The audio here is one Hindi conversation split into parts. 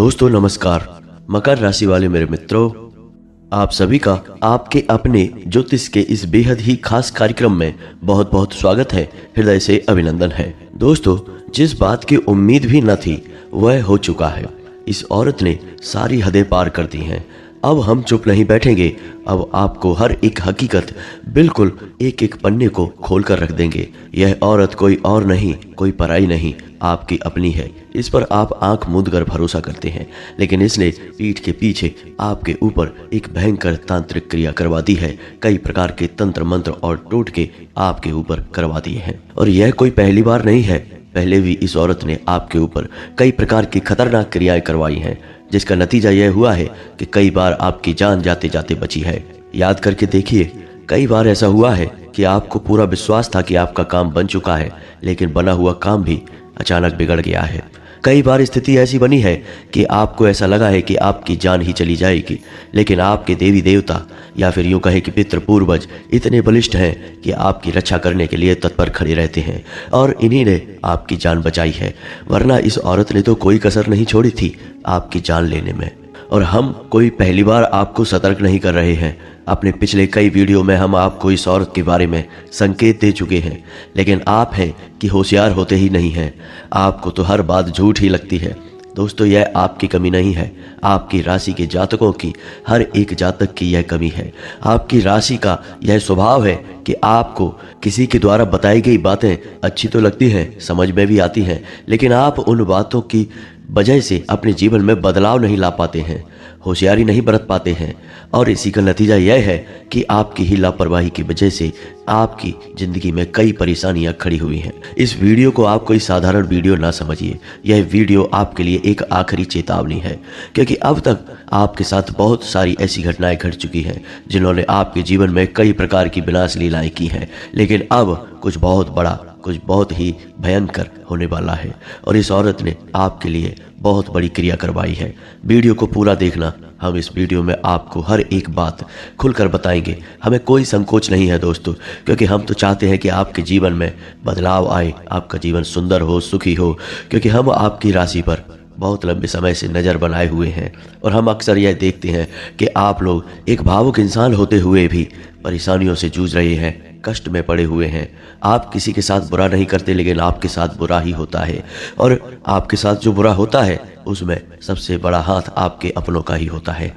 दोस्तों नमस्कार। मकर राशि वाले मेरे मित्रों, आप सभी का आपके अपने ज्योतिष के इस बेहद ही खास कार्यक्रम में बहुत बहुत स्वागत है, हृदय से अभिनंदन है। दोस्तों, जिस बात की उम्मीद भी न थी वह हो चुका है। इस औरत ने सारी हदें पार कर दी हैं। अब हम चुप नहीं बैठेंगे। अब आपको हर एक हकीकत बिल्कुल एक एक पन्ने को खोल कर रख देंगे। यह औरत कोई और नहीं, कोई पराई नहीं, आपकी अपनी है। इस पर आप आंख मूंद कर भरोसा करते हैं, लेकिन इसने पीठ के पीछे आपके ऊपर एक भयंकर तांत्रिक क्रिया करवा दी है। कई प्रकार के तंत्र मंत्र और टोटके आपके ऊपर करवा दिए हैं, और यह कोई पहली बार नहीं है। पहले भी इस औरत ने आपके ऊपर कई प्रकार की खतरनाक क्रियाएं करवाई हैं, जिसका नतीजा यह हुआ है कि कई बार आपकी जान जाते जाते बची है। याद करके देखिए, कई बार ऐसा हुआ है कि आपको पूरा विश्वास था कि आपका काम बन चुका है, लेकिन बना हुआ काम भी अचानक बिगड़ गया है। कई बार स्थिति ऐसी बनी है कि आपको ऐसा लगा है कि आपकी जान ही चली जाएगी, लेकिन आपके देवी देवता या फिर यूं कहे कि पितृ पूर्वज इतने बलिष्ठ हैं कि आपकी रक्षा करने के लिए तत्पर खड़े रहते हैं, और इन्हीं ने आपकी जान बचाई है। वरना इस औरत ने तो कोई कसर नहीं छोड़ी थी आपकी जान लेने में। और हम कोई पहली बार आपको सतर्क नहीं कर रहे हैं। अपने पिछले कई वीडियो में हम आपको इस औरत के बारे में संकेत दे चुके हैं, लेकिन आप हैं कि होशियार होते ही नहीं हैं। आपको तो हर बात झूठ ही लगती है। दोस्तों, यह आपकी कमी नहीं है, आपकी राशि के जातकों की, हर एक जातक की यह कमी है। आपकी राशि का यह स्वभाव है कि आपको किसी के द्वारा बताई गई बातें अच्छी तो लगती हैं, समझ में भी आती हैं, लेकिन आप उन बातों की वजह से अपने जीवन में बदलाव नहीं ला पाते हैं, होशियारी नहीं बरत पाते हैं, और इसी का नतीजा यह है कि आपकी ही लापरवाही की वजह से आपकी ज़िंदगी में कई परेशानियां खड़ी हुई हैं। इस वीडियो को आप कोई साधारण वीडियो ना समझिए। यह वीडियो आपके लिए एक आखिरी चेतावनी है, क्योंकि अब तक आपके साथ बहुत सारी ऐसी घटनाएं घट चुकी हैं जिन्होंने आपके जीवन में कई प्रकार की विनाश लीलाएं की हैं, लेकिन अब कुछ बहुत बड़ा, कुछ बहुत ही भयंकर होने वाला है, और इस औरत ने आपके लिए बहुत बड़ी क्रिया करवाई है। वीडियो को पूरा देखना। हम इस वीडियो में आपको हर एक बात खुलकर बताएंगे। हमें कोई संकोच नहीं है दोस्तों, क्योंकि हम तो चाहते हैं कि आपके जीवन में बदलाव आए, आपका जीवन सुंदर हो, सुखी हो, क्योंकि हम आपकी राशि पर बहुत लंबे समय से नज़र बनाए हुए हैं, और हम अक्सर यह देखते हैं कि आप लोग एक भावुक इंसान होते हुए भी परेशानियों से जूझ रहे हैं, कष्ट में पड़े हुए हैं। आप किसी के साथ बुरा नहीं करते, लेकिन आपके साथ बुरा ही होता है, और आपके साथ जो बुरा होता है उसमें सबसे बड़ा हाथ आपके अपनों का ही होता है।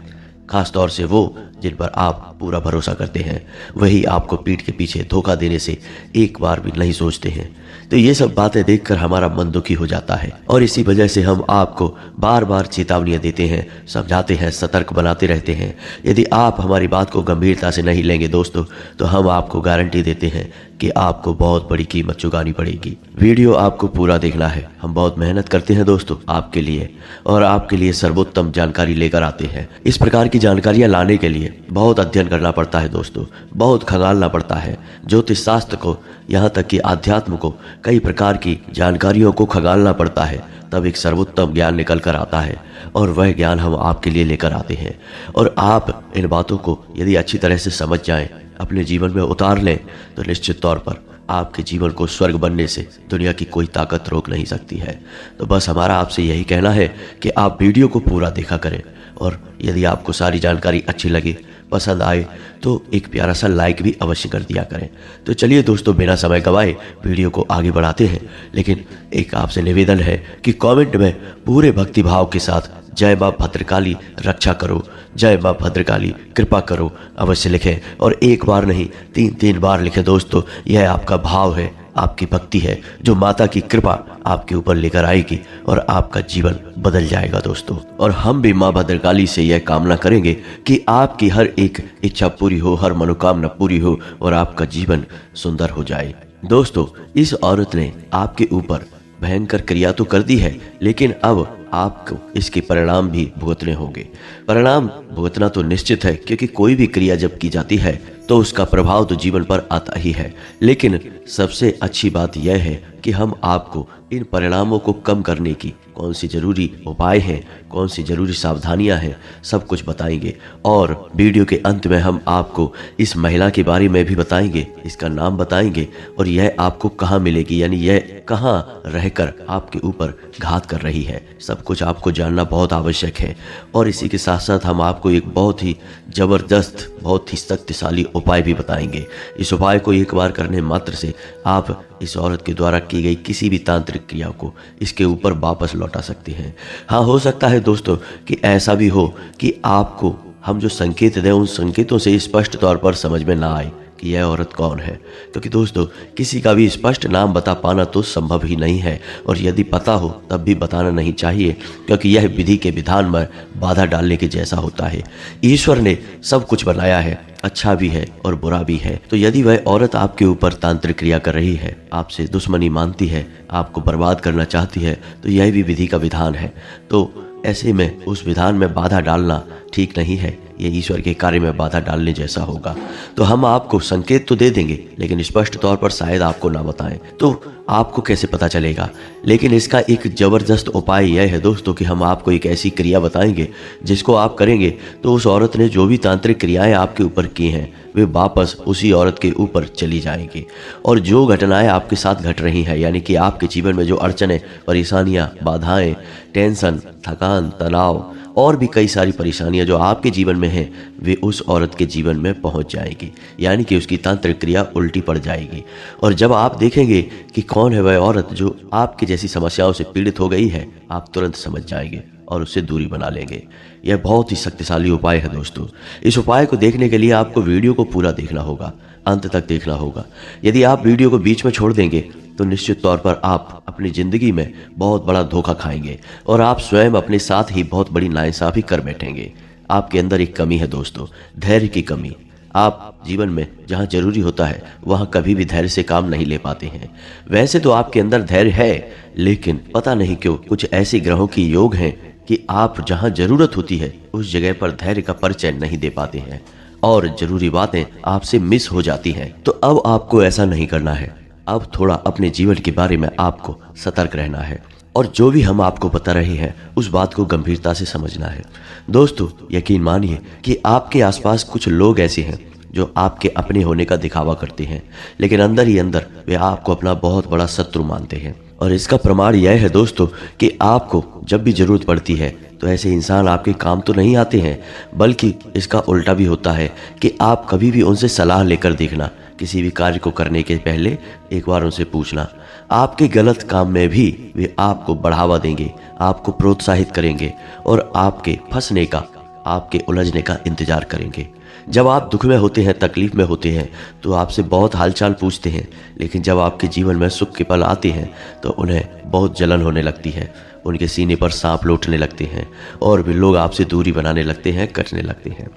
खास तौर से वो जिन पर आप पूरा भरोसा करते हैं, वही आपको पीठ के पीछे धोखा देने से एक बार भी नहीं सोचते हैं। तो ये सब बातें देखकर हमारा मन दुखी हो जाता है, और इसी वजह से हम आपको बार बार चेतावनियां देते हैं, समझाते हैं, सतर्क बनाते रहते हैं। यदि आप हमारी बात को गंभीरता से नहीं लेंगे दोस्तों, तो हम आपको गारंटी देते हैं कि आपको बहुत बड़ी कीमत चुकानी पड़ेगी। वीडियो आपको पूरा देखना है। हम बहुत मेहनत करते हैं दोस्तों आपके लिए, और आपके लिए सर्वोत्तम जानकारी लेकर आते हैं। इस प्रकार की जानकारियां लाने के लिए बहुत अध्ययन करना पड़ता है दोस्तों, बहुत खंगालना पड़ता है ज्योतिष शास्त्र को, यहाँ तक कि आध्यात्म को, कई प्रकार की जानकारियों को खंगालना पड़ता है, तब एक सर्वोत्तम ज्ञान निकल कर आता है, और वह ज्ञान हम आपके लिए लेकर आते हैं। और आप इन बातों को यदि अच्छी तरह से समझ जाएं, अपने जीवन में उतार लें, तो निश्चित तौर पर आपके जीवन को स्वर्ग बनने से दुनिया की कोई ताकत रोक नहीं सकती है। तो बस हमारा आपसे यही कहना है कि आप वीडियो को पूरा देखा करें, और यदि आपको सारी जानकारी अच्छी लगे, पसंद आए, तो एक प्यारा सा लाइक भी अवश्य कर दिया करें। तो चलिए दोस्तों, बिना समय गवाए वीडियो को आगे बढ़ाते हैं, लेकिन एक आपसे निवेदन है कि कमेंट में पूरे भक्तिभाव के साथ जय माँ भद्रकाली रक्षा करो, जय माँ भद्रकाली कृपा करो अवश्य लिखें, और एक बार नहीं, 3 बार लिखें दोस्तों। यह आपका भाव है, आपकी भक्ति है, जो माता की कृपा आपके ऊपर लेकर आएगी, और आपका जीवन बदल जाएगा दोस्तों। और हम भी माँ भद्रकाली से यह कामना करेंगे कि आपकी हर एक इच्छा पूरी हो, हर मनोकामना पूरी हो, और आपका जीवन सुंदर हो जाए। दोस्तों, इस औरत ने आपके ऊपर भयंकर क्रिया तो कर दी है, लेकिन अब आपको इसके परिणाम भी भुगतने होंगे। परिणाम भुगतना तो निश्चित है, क्योंकि कोई भी क्रिया जब की जाती है तो उसका प्रभाव तो जीवन पर आता ही है। लेकिन सबसे अच्छी बात यह है कि हम आपको इन परिणामों को कम करने की कौन सी जरूरी उपाय हैं, कौन सी जरूरी सावधानियां हैं, सब कुछ बताएंगे। और वीडियो के अंत में हम आपको इस महिला के बारे में भी बताएंगे, इसका नाम बताएंगे और यह आपको कहाँ मिलेगी, यानी यह कहाँ रहकर आपके ऊपर घात कर रही है। सब कुछ आपको जानना बहुत आवश्यक है। और इसी के साथ साथ हम आपको एक बहुत ही ज़बरदस्त, बहुत ही शक्तिशाली उपाय भी बताएंगे। इस उपाय को एक बार करने मात्र से आप इस औरत के द्वारा की गई किसी भी तांत्रिक क्रिया को इसके ऊपर वापस लौटा सकते हैं। हाँ, हो सकता है दोस्तों कि ऐसा भी हो कि आपको हम जो संकेत दें उन संकेतों से स्पष्ट तौर पर समझ में ना आए कि यह औरत कौन है, क्योंकि दोस्तों किसी का भी स्पष्ट नाम बता पाना तो संभव ही नहीं है, और यदि पता हो तब भी बताना नहीं चाहिए, क्योंकि यह विधि के विधान में बाधा डालने के जैसा होता है। ईश्वर ने सब कुछ बनाया है, अच्छा भी है और बुरा भी है। तो यदि वह औरत आपके ऊपर तांत्रिक क्रिया कर रही है, आपसे दुश्मनी मानती है, आपको बर्बाद करना चाहती है, तो यह भी विधि का विधान है। तो ऐसे में उस विधान में बाधा डालना ठीक नहीं है, ये ईश्वर के कार्य में बाधा डालने जैसा होगा। तो हम आपको संकेत तो दे देंगे, लेकिन स्पष्ट तौर पर शायद आपको ना बताएं, तो आपको कैसे पता चलेगा। लेकिन इसका एक ज़बरदस्त उपाय यह है दोस्तों कि हम आपको एक ऐसी क्रिया बताएंगे जिसको आप करेंगे तो उस औरत ने जो भी तांत्रिक क्रियाएं आपके ऊपर की हैं वे वापस उसी औरत के ऊपर चली जाएंगी। और जो घटनाएं आपके साथ घट रही हैं, यानी कि आपके जीवन में जो अड़चनें, परेशानियां, बाधाएं, टेंशन, थकान, तनाव और भी कई सारी परेशानियां जो आपके जीवन में हैं, वे उस औरत के जीवन में पहुंच जाएगी, यानी कि उसकी तांत्रिक क्रिया उल्टी पड़ जाएगी। और जब आप देखेंगे कि कौन है वह औरत जो आपकी जैसी समस्याओं से पीड़ित हो गई है, आप तुरंत समझ जाएंगे और उससे दूरी बना लेंगे। यह बहुत ही शक्तिशाली उपाय है दोस्तों। इस उपाय को देखने के लिए आपको वीडियो को पूरा देखना होगा, अंत तक देखना होगा। यदि आप वीडियो को बीच में छोड़ देंगे तो निश्चित तौर पर आप अपनी ज़िंदगी में बहुत बड़ा धोखा खाएंगे और आप स्वयं अपने साथ ही बहुत बड़ी नाइंसाफ़ी कर बैठेंगे। आपके अंदर एक कमी है दोस्तों, धैर्य की कमी। आप जीवन में जहाँ जरूरी होता है वहाँ कभी भी धैर्य से काम नहीं ले पाते हैं। वैसे तो आपके अंदर धैर्य है, लेकिन पता नहीं क्यों कुछ ऐसे ग्रहों की योग हैं कि आप जहाँ जरूरत होती है उस जगह पर धैर्य का परिचय नहीं दे पाते हैं और जरूरी बातें आपसे मिस हो जाती हैं। तो अब आपको ऐसा नहीं करना है। अब थोड़ा अपने जीवन के बारे में आपको सतर्क रहना है और जो भी हम आपको बता रहे हैं उस बात को गंभीरता से समझना है। दोस्तों यकीन मानिए कि आपके आसपास कुछ लोग ऐसे हैं जो आपके अपने होने का दिखावा करते हैं, लेकिन अंदर ही अंदर वे आपको अपना बहुत बड़ा शत्रु मानते हैं। और इसका प्रमाण यह है दोस्तों कि आपको जब भी जरूरत पड़ती है तो ऐसे इंसान आपके काम तो नहीं आते हैं, बल्कि इसका उल्टा भी होता है कि आप कभी भी उनसे सलाह लेकर देखना। किसी भी कार्य को करने के पहले एक बार उनसे पूछना। आपके गलत काम में भी वे आपको बढ़ावा देंगे, आपको प्रोत्साहित करेंगे और आपके फंसने का, आपके उलझने का इंतजार करेंगे। जब आप दुख में होते हैं, तकलीफ में होते हैं तो आपसे बहुत हालचाल पूछते हैं, लेकिन जब आपके जीवन में सुख के पल आते हैं तो उन्हें बहुत जलन होने लगती है, उनके सीने पर सांप लौटने लगते हैं और वे लोग आपसे दूरी बनाने लगते हैं, कटने लगते हैं।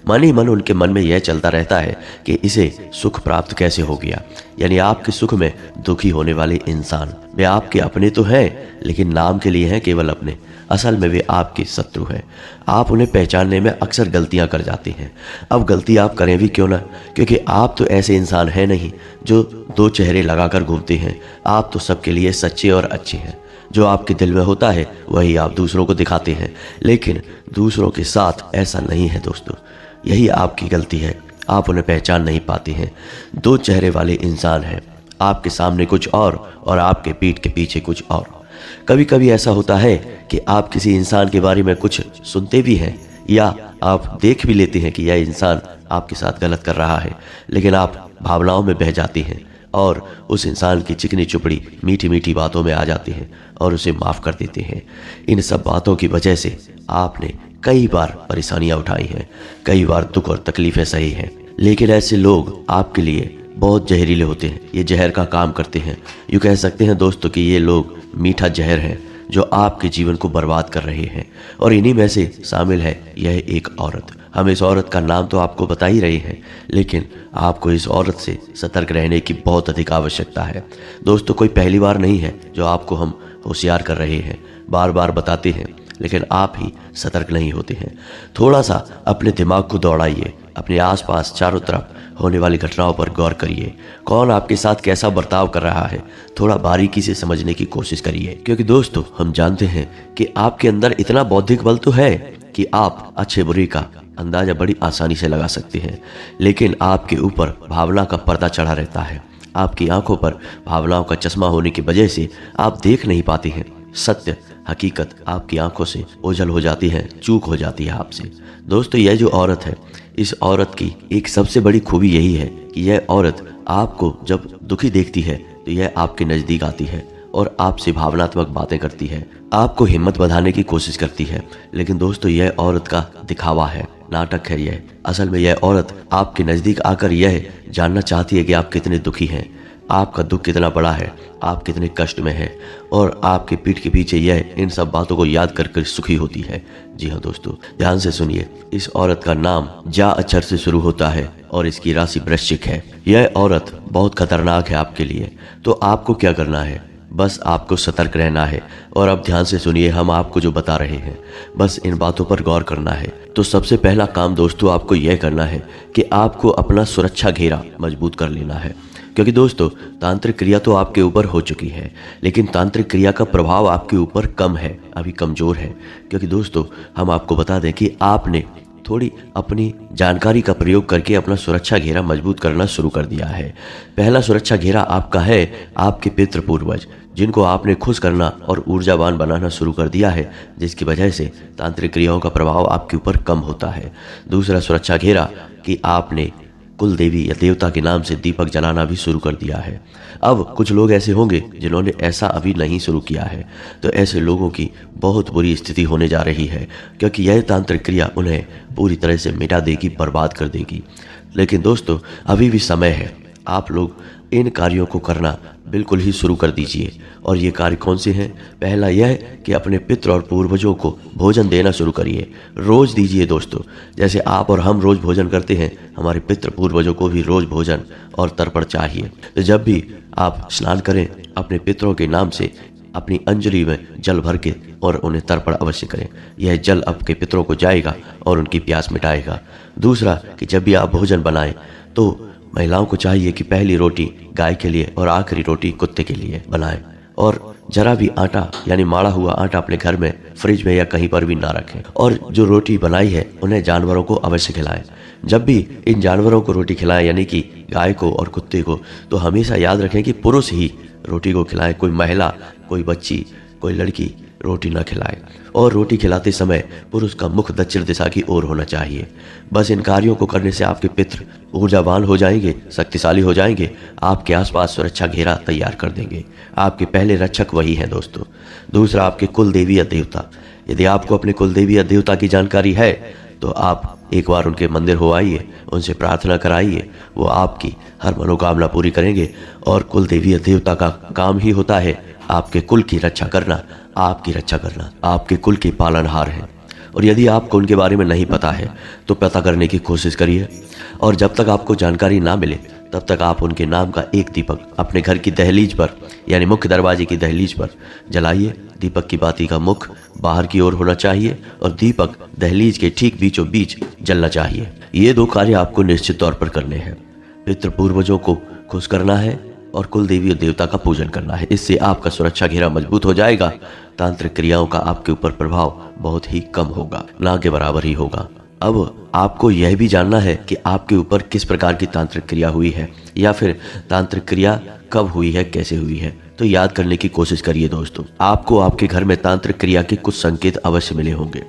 मन ही मन उनके मन में यह चलता रहता है कि इसे सुख प्राप्त कैसे हो गया। यानी आपके सुख में दुखी होने वाले इंसान वे आपके अपने तो हैं, लेकिन नाम के लिए हैं केवल अपने, असल में वे आपके शत्रु हैं। आप उन्हें पहचानने में अक्सर गलतियां कर जाते हैं। अब गलती आप करें भी क्यों ना, क्योंकि आप तो ऐसे इंसान हैं नहीं जो दो चेहरे लगाकर घूमते हैं। आप तो सबके लिए सच्चे और अच्छे हैं। जो आपके दिल में होता है वही आप दूसरों को दिखाते हैं, लेकिन दूसरों के साथ ऐसा नहीं है दोस्तों। यही आपकी गलती है, आप उन्हें पहचान नहीं पाते हैं। दो चेहरे वाले इंसान हैं, आपके सामने कुछ और आपके पीठ के पीछे कुछ और। कभी कभी ऐसा होता है कि आप किसी इंसान के बारे में कुछ सुनते भी हैं या आप देख भी लेते हैं कि यह इंसान आपके साथ गलत कर रहा है, लेकिन आप भावनाओं में बह जाते हैं और उस इंसान की चिकनी चुपड़ी मीठी मीठी बातों में आ जाते हैं और उसे माफ़ कर देते हैं। इन सब बातों की वजह से आपने कई बार परेशानियां उठाई हैं, कई बार दुख और तकलीफ़ें सही हैं, लेकिन ऐसे लोग आपके लिए बहुत जहरीले होते हैं। ये जहर का काम करते हैं। यूँ कह सकते हैं दोस्तों कि ये लोग मीठा जहर है जो आपके जीवन को बर्बाद कर रहे हैं, और इन्हीं में से शामिल है यह एक औरत। हम इस औरत का नाम तो आपको बता ही रहे हैं, लेकिन आपको इस औरत से सतर्क रहने की बहुत अधिक आवश्यकता है। दोस्तों कोई पहली बार नहीं है जो आपको हम होशियार कर रहे हैं, बार बार बताते हैं, लेकिन आप ही सतर्क नहीं होते हैं। थोड़ा सा अपने दिमाग को दौड़ाइए, अपने आसपास चारों तरफ होने वाली घटनाओं पर गौर करिए। कौन आपके साथ कैसा बर्ताव कर रहा है, थोड़ा बारीकी से समझने की कोशिश करिए। क्योंकि दोस्तों, हम जानते हैं कि आपके अंदर इतना बौद्धिक बल तो है कि आप अच्छे बुरे का अंदाजा बड़ी आसानी से लगा सकते हैं, लेकिन आपके ऊपर भावना का पर्दा चढ़ा रहता है। आपकी आंखों पर भावनाओं का चश्मा होने की वजह से आप देख नहीं पाते हैं। सत्य हकीकत आपकी आंखों से ओझल हो जाती है, चूक हो जाती है आपसे। दोस्तों, यह जो औरत है, इस औरत की एक सबसे बड़ी खूबी यही है कि यह औरत आपको जब दुखी देखती है तो यह आपके नज़दीक आती है और आपसे भावनात्मक बातें करती है, आपको हिम्मत बढ़ाने की कोशिश करती है। लेकिन दोस्तों, यह औरत का दिखावा है, नाटक है यह। असल में यह औरत आपके नज़दीक आकर यह जानना चाहती है कि आप कितने दुखी हैं, आपका दुख कितना बड़ा है, आप कितने कष्ट में हैं, और आपके पीठ के पीछे यह इन सब बातों को याद कर कर सुखी होती है। जी हाँ दोस्तों, ध्यान से सुनिए। इस औरत का नाम जा अक्षर से शुरू होता है और इसकी राशि वृश्चिक है। यह औरत बहुत खतरनाक है आपके लिए। तो आपको क्या करना है? बस आपको सतर्क रहना है। और अब ध्यान से सुनिए, हम आपको जो बता रहे हैं, बस इन बातों पर गौर करना है। तो सबसे पहला काम दोस्तों आपको यह करना है कि आपको अपना सुरक्षा घेरा मजबूत कर लेना है। क्योंकि दोस्तों, तांत्रिक क्रिया तो आपके ऊपर हो चुकी है, लेकिन तांत्रिक क्रिया का प्रभाव आपके ऊपर कम है, अभी कमज़ोर है। क्योंकि दोस्तों, हम आपको बता दें कि आपने थोड़ी अपनी जानकारी का प्रयोग करके अपना सुरक्षा घेरा मजबूत करना शुरू कर दिया है। पहला सुरक्षा घेरा आपका है आपके पितृ पूर्वज, जिनको आपने खुश करना और ऊर्जावान बनाना शुरू कर दिया है, जिसकी वजह से तांत्रिक क्रियाओं का प्रभाव आपके ऊपर कम होता है। दूसरा सुरक्षा घेरा कि आपने कुल देवी या देवता के नाम से दीपक जलाना भी शुरू कर दिया है। अब कुछ लोग ऐसे होंगे जिन्होंने ऐसा अभी नहीं शुरू किया है, तो ऐसे लोगों की बहुत बुरी स्थिति होने जा रही है, क्योंकि यह तांत्रिक क्रिया उन्हें पूरी तरह से मिटा देगी, बर्बाद कर देगी। लेकिन दोस्तों, अभी भी समय है, आप लोग इन कार्यों को करना बिल्कुल ही शुरू कर दीजिए। और ये कार्य कौन से हैं? पहला यह कि अपने पितृ और पूर्वजों को भोजन देना शुरू करिए, रोज़ दीजिए दोस्तों। जैसे आप और हम रोज़ भोजन करते हैं, हमारे पितृ पूर्वजों को भी रोज़ भोजन और तर्पण चाहिए। तो जब भी आप स्नान करें, अपने पितरों के नाम से अपनी अंजलि में जल भर के और उन्हें तर्पण अवश्य करें। यह जल आपके पितरों को जाएगा और उनकी प्यास मिटाएगा। दूसरा कि जब भी आप भोजन बनाएं तो महिलाओं को चाहिए कि पहली रोटी गाय के लिए और आखिरी रोटी कुत्ते के लिए बनाएं, और जरा भी आटा यानी माड़ा हुआ आटा अपने घर में फ्रिज में या कहीं पर भी ना रखें। और जो रोटी बनाई है उन्हें जानवरों को अवश्य खिलाएं। जब भी इन जानवरों को रोटी खिलाएं, यानी कि गाय को और कुत्ते को, तो हमेशा याद रखें कि पुरुष ही रोटी को खिलाएं, कोई महिला, कोई बच्ची, कोई लड़की रोटी ना खिलाए। और रोटी खिलाते समय पुरुष का मुख दक्षिण दिशा की ओर होना चाहिए। बस इन कार्यों को करने से आपके पितृ ऊर्जावान हो जाएंगे, शक्तिशाली हो जाएंगे, आपके आसपास सुरक्षा घेरा तैयार कर देंगे। आपके पहले रक्षक वही हैं दोस्तों। दूसरा, आपके कुल देवी या देवता। यदि आपको अपने कुल देवी या देवता की जानकारी है तो आप एक बार उनके मंदिर हो आइए, उनसे प्रार्थना कराइए, वो आपकी हर मनोकामना पूरी करेंगे। और कुल देवी या देवता का काम ही होता है आपके कुल की रक्षा करना, आपकी रक्षा करना, आपके कुल के पालनहार हैं। और यदि आपको उनके बारे में नहीं पता है तो पता करने की कोशिश करिए। और जब तक आपको जानकारी ना मिले तब तक आप उनके नाम का एक दीपक अपने घर की दहलीज पर, यानी मुख्य दरवाजे की दहलीज पर जलाइए। दीपक की बाती का मुख बाहर की ओर होना चाहिए और दीपक दहलीज के ठीक बीचों बीच जलना चाहिए। ये दो कार्य आपको निश्चित तौर पर करने हैं। पितृ पूर्वजों को खुश करना है और कुल देवी और देवता का पूजन करना है। इससे आपका सुरक्षा घेरा मजबूत हो जाएगा। तांत्रिक क्रियाओं का आपके ऊपर प्रभाव बहुत ही कम होगा, ना के बराबर ही होगा। अब आपको यह भी जानना है कि आपके ऊपर किस प्रकार की तांत्रिक क्रिया हुई है, या फिर तांत्रिक क्रिया कब हुई है, कैसे हुई है। तो याद करने की कोशिश करिए दोस्तों। आपको आपके घर में तांत्रिक क्रिया के कुछ संकेत अवश्य मिले होंगे।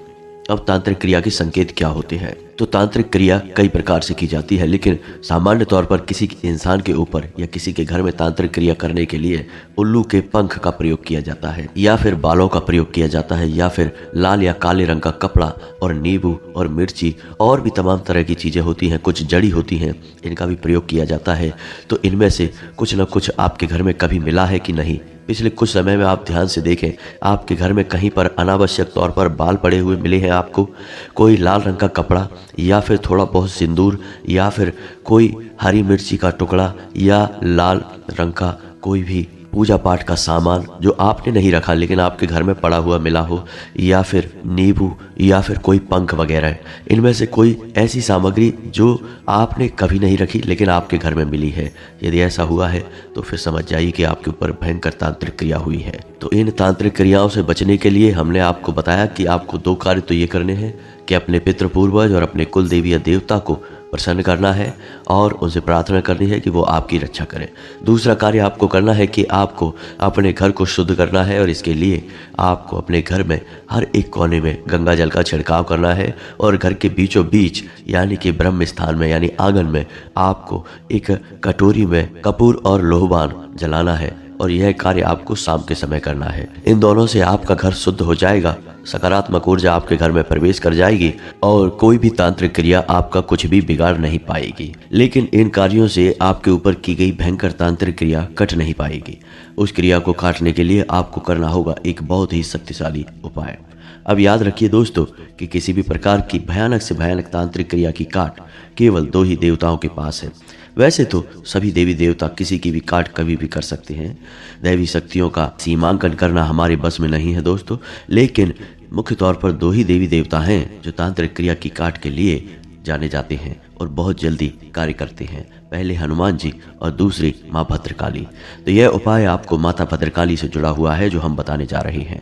अब तांत्रिक क्रिया के संकेत क्या होते हैं? तो तांत्रिक क्रिया कई प्रकार से की जाती है, लेकिन सामान्य तौर पर किसी इंसान के ऊपर या किसी के घर में तांत्रिक क्रिया करने के लिए उल्लू के पंख का प्रयोग किया जाता है, या फिर बालों का प्रयोग किया जाता है, या फिर लाल या काले रंग का कपड़ा और नींबू और मिर्ची और भी तमाम तरह की चीजें होती हैं, कुछ जड़ी होती हैं, इनका भी प्रयोग किया जाता है। तो इनमें से कुछ न कुछ आपके घर में कभी मिला है कि नहीं? पिछले कुछ समय में आप ध्यान से देखें, आपके घर में कहीं पर अनावश्यक तौर पर बाल पड़े हुए मिले हैं आपको? कोई लाल रंग का कपड़ा, या फिर थोड़ा बहुत सिंदूर, या फिर कोई हरी मिर्ची का टुकड़ा, या लाल रंग का कोई भी पूजा पाठ का सामान जो आपने नहीं रखा लेकिन आपके घर में पड़ा हुआ मिला हो, या फिर नींबू या फिर कोई पंख वगैरह, इनमें से कोई ऐसी सामग्री जो आपने कभी नहीं रखी लेकिन आपके घर में मिली है। यदि ऐसा हुआ है तो फिर समझ जाइए कि आपके ऊपर भयंकर तांत्रिक क्रिया हुई है। तो इन तांत्रिक क्रियाओं से बचने के लिए हमने आपको बताया कि आपको 2 कार्य तो ये करने हैं कि अपने पितृ पूर्वज और अपने कुल देवी या देवता को प्रसन्न करना है और उनसे प्रार्थना करनी है कि वो आपकी रक्षा करें। दूसरा कार्य आपको करना है कि आपको अपने घर को शुद्ध करना है और इसके लिए आपको अपने घर में हर एक कोने में गंगा जल का छिड़काव करना है और घर के बीचों बीच यानी कि ब्रह्म स्थान में यानी आंगन में आपको एक कटोरी में कपूर और लोहबान जलाना है और यह कार्य आपको शाम के समय करना है। इन दोनों से आपका घर शुद्ध हो जाएगा, सकारात्मक ऊर्जा आपके घर में प्रवेश कर जाएगी और कोई भी तांत्रिक क्रिया आपका कुछ भी बिगाड़ नहीं पाएगी। लेकिन इन कार्यों से आपके ऊपर की गई भयंकर तांत्रिक क्रिया कट नहीं पाएगी। उस क्रिया को काटने के लिए आपको करना होगा एक बहुत ही शक्तिशाली उपाय। अब याद रखिए दोस्तों कि किसी भी प्रकार की भयानक से भयानक तांत्रिक क्रिया की काट केवल 2 ही देवताओं के पास है। वैसे तो सभी देवी देवता किसी की भी काट कभी भी कर सकते हैं, दैवी शक्तियों का सीमांकन करना हमारे बस में नहीं है दोस्तों, लेकिन मुख्य तौर पर 2 ही देवी देवता हैं जो तांत्रिक क्रिया की काट के लिए जाने जाते हैं और बहुत जल्दी कार्य करते हैं। पहले हनुमान जी और दूसरी माँ भद्रकाली। तो यह उपाय आपको माता भद्रकाली से जुड़ा हुआ है जो हम बताने जा रहे हैं।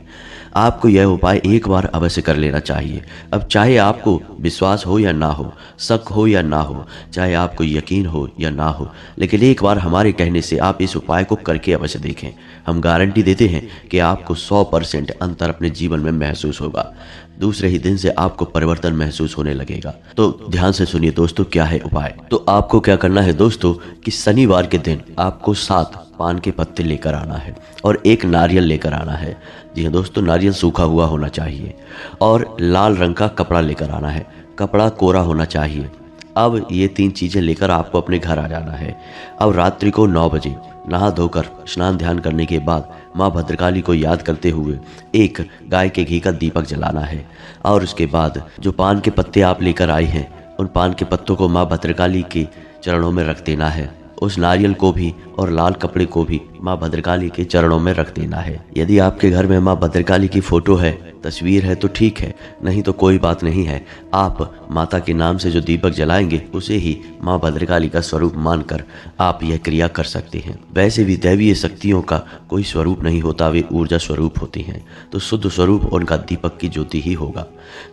आपको यह उपाय एक बार अवश्य कर लेना चाहिए। अब चाहे आपको विश्वास हो या ना हो, शक हो या ना हो, चाहे आपको यकीन हो या ना हो, लेकिन एक बार हमारे कहने से आप इस उपाय को करके अवश्य देखें। हम गारंटी देते हैं कि आपको 100% अंतर अपने जीवन में महसूस होगा। दूसरे ही दिन से आपको परिवर्तन महसूस होने लगेगा। तो ध्यान से सुनिए दोस्तों, क्या है उपाय। तो आपको क्या करना है दोस्तों कि शनिवार के दिन आपको 7 पान के पत्ते लेकर आना है और 1 नारियल लेकर आना है। जी हाँ दोस्तों, नारियल सूखा हुआ होना चाहिए और लाल रंग का कपड़ा लेकर आना है। कपड़ा कोरा होना चाहिए। अब ये 3 चीज़ें लेकर आपको अपने घर आ जाना है। अब रात्रि को 9 बजे नहा धोकर स्नान ध्यान करने के बाद माँ भद्रकाली को याद करते हुए एक गाय के घी का दीपक जलाना है और उसके बाद जो पान के पत्ते आप लेकर आए हैं उन पान के पत्तों को माँ भद्रकाली के चरणों में रख देना है। उस नारियल को भी और लाल कपड़े को भी माँ भद्रकाली के चरणों में रख देना है। यदि आपके घर में माँ भद्रकाली की फोटो है, तस्वीर है तो ठीक है, नहीं तो कोई बात नहीं है। आप माता के नाम से जो दीपक जलाएंगे उसे ही माँ भद्रकाली का स्वरूप मानकर आप यह क्रिया कर सकते हैं। वैसे भी दैवीय शक्तियों का कोई स्वरूप नहीं होता, वे ऊर्जा स्वरूप होती हैं, तो शुद्ध स्वरूप उनका दीपक की ज्योति ही होगा।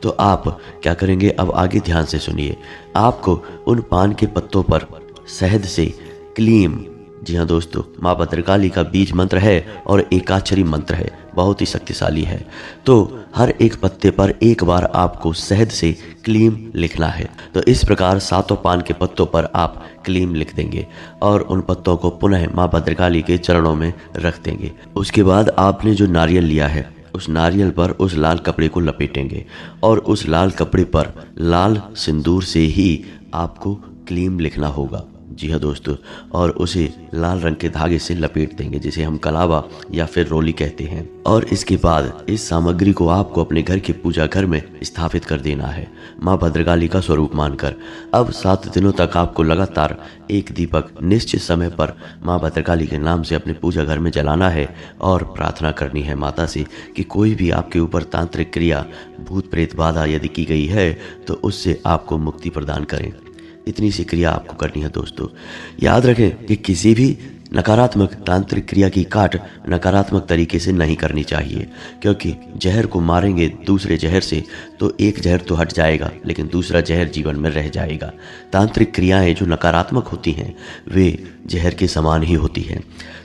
तो आप क्या करेंगे, अब आगे ध्यान से सुनिए। आपको उन पान के पत्तों पर शहद से क्लीम, जी हाँ दोस्तों, माँ भद्रकाली का बीज मंत्र है और एकाक्षरी मंत्र है, बहुत ही शक्तिशाली है। तो हर एक पत्ते पर एक बार आपको शहद से क्लीम लिखना है। तो इस प्रकार 7 पान के पत्तों पर आप क्लीम लिख देंगे और उन पत्तों को पुनः माँ भद्रकाली के चरणों में रख देंगे। उसके बाद आपने जो नारियल लिया है उस नारियल पर उस लाल कपड़े को लपेटेंगे और उस लाल कपड़े पर लाल सिंदूर से ही आपको क्लीम लिखना होगा। जी हाँ दोस्तों, और उसे लाल रंग के धागे से लपेट देंगे जिसे हम कलावा या फिर रोली कहते हैं। और इसके बाद इस सामग्री को आपको अपने घर के पूजा घर में स्थापित कर देना है माँ भद्रकाली का स्वरूप मानकर। अब 7 दिनों तक आपको लगातार एक दीपक निश्चित समय पर माँ भद्रकाली के नाम से अपने पूजा घर में जलाना है और प्रार्थना करनी है माता से कि कोई भी आपके ऊपर तांत्रिक क्रिया, भूत प्रेत बाधा यदि की गई है तो उससे आपको मुक्ति प्रदान करें। इतनी सी क्रिया आपको करनी है दोस्तों। याद रखें कि किसी भी नकारात्मक तांत्रिक क्रिया की काट नकारात्मक तरीके से नहीं करनी चाहिए, क्योंकि जहर को मारेंगे दूसरे जहर से तो एक जहर तो हट जाएगा लेकिन दूसरा जहर जीवन में रह जाएगा। तांत्रिक क्रियाएं जो नकारात्मक होती हैं वे जहर के समान ही होती हैं।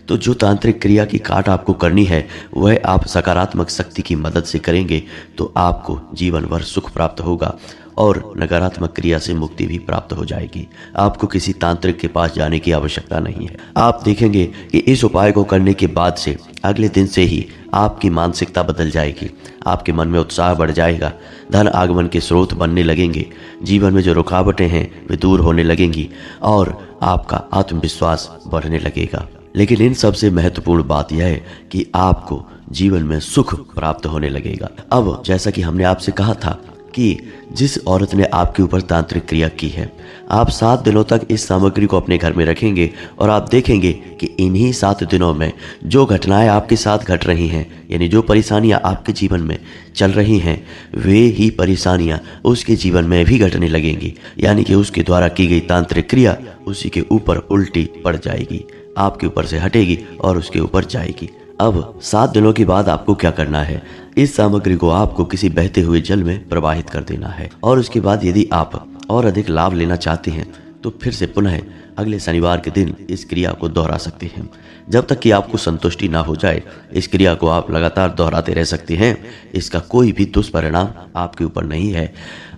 तो जो तांत्रिक क्रिया की काट आपको करनी है वह आप सकारात्मक शक्ति की मदद से करेंगे तो आपको जीवन भर सुख प्राप्त होगा और नकारात्मक क्रिया से मुक्ति भी प्राप्त हो जाएगी। आपको किसी तांत्रिक के पास जाने की आवश्यकता नहीं है। आप देखेंगे कि इस उपाय को करने के बाद से अगले दिन से ही आपकी मानसिकता बदल जाएगी, आपके मन में उत्साह बढ़ जाएगा, धन आगमन के स्रोत बनने लगेंगे, जीवन में जो रुकावटें हैं वे दूर होने लगेंगी और आपका आत्मविश्वास बढ़ने लगेगा। लेकिन इन सबसे महत्वपूर्ण बात यह है कि आपको जीवन में सुख प्राप्त होने लगेगा। अब जैसा कि हमने आपसे कहा था, कि जिस औरत ने आपके ऊपर तांत्रिक क्रिया की है, आप 7 दिनों तक इस सामग्री को अपने घर में रखेंगे और आप देखेंगे कि इन्हीं 7 दिनों में जो घटनाएं आपके साथ घट रही हैं, यानी जो परेशानियां आपके जीवन में चल रही हैं, वे ही परेशानियां उसके जीवन में भी घटने लगेंगी। यानी कि उसके द्वारा की गई तांत्रिक क्रिया उसी के ऊपर उल्टी पड़ जाएगी, आपके ऊपर से हटेगी और उसके ऊपर जाएगी। अब 7 दिनों के बाद आपको क्या करना है, इस सामग्री को आपको किसी बहते हुए जल में प्रवाहित कर देना है और उसके बाद यदि आप और अधिक लाभ लेना चाहते हैं तो फिर से पुनः अगले शनिवार के दिन इस क्रिया को दोहरा सकते हैं। जब तक कि आपको संतुष्टि ना हो जाए, इस क्रिया को आप लगातार दोहराते रह सकते हैं। इसका कोई भी दुष्परिणाम आपके ऊपर नहीं है,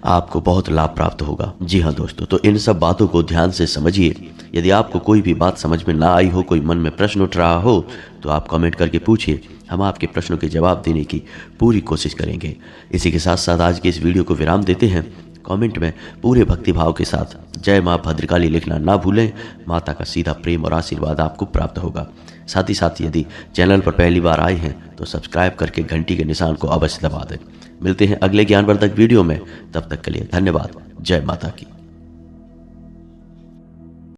आपको बहुत लाभ प्राप्त होगा। जी हाँ दोस्तों, तो इन सब बातों को ध्यान से समझिए। यदि आपको कोई भी बात समझ में ना आई हो, कोई मन में प्रश्न उठ रहा हो, तो आप कमेंट करके पूछिए, हम आपके प्रश्नों के जवाब देने की पूरी कोशिश करेंगे। इसी के साथ साथ आज के इस वीडियो को विराम देते हैं। कमेंट में पूरे भक्तिभाव के साथ जय माँ भद्रकाली लिखना ना भूलें। माता का सीधा प्रेम और आशीर्वाद आपको प्राप्त होगा। साथ ही साथ यदि चैनल पर पहली बार आए हैं तो सब्सक्राइब करके घंटी के निशान को अवश्य दबा दें। मिलते हैं अगले ज्ञानवर्धक वीडियो में, तब तक के लिए धन्यवाद। जय माता की।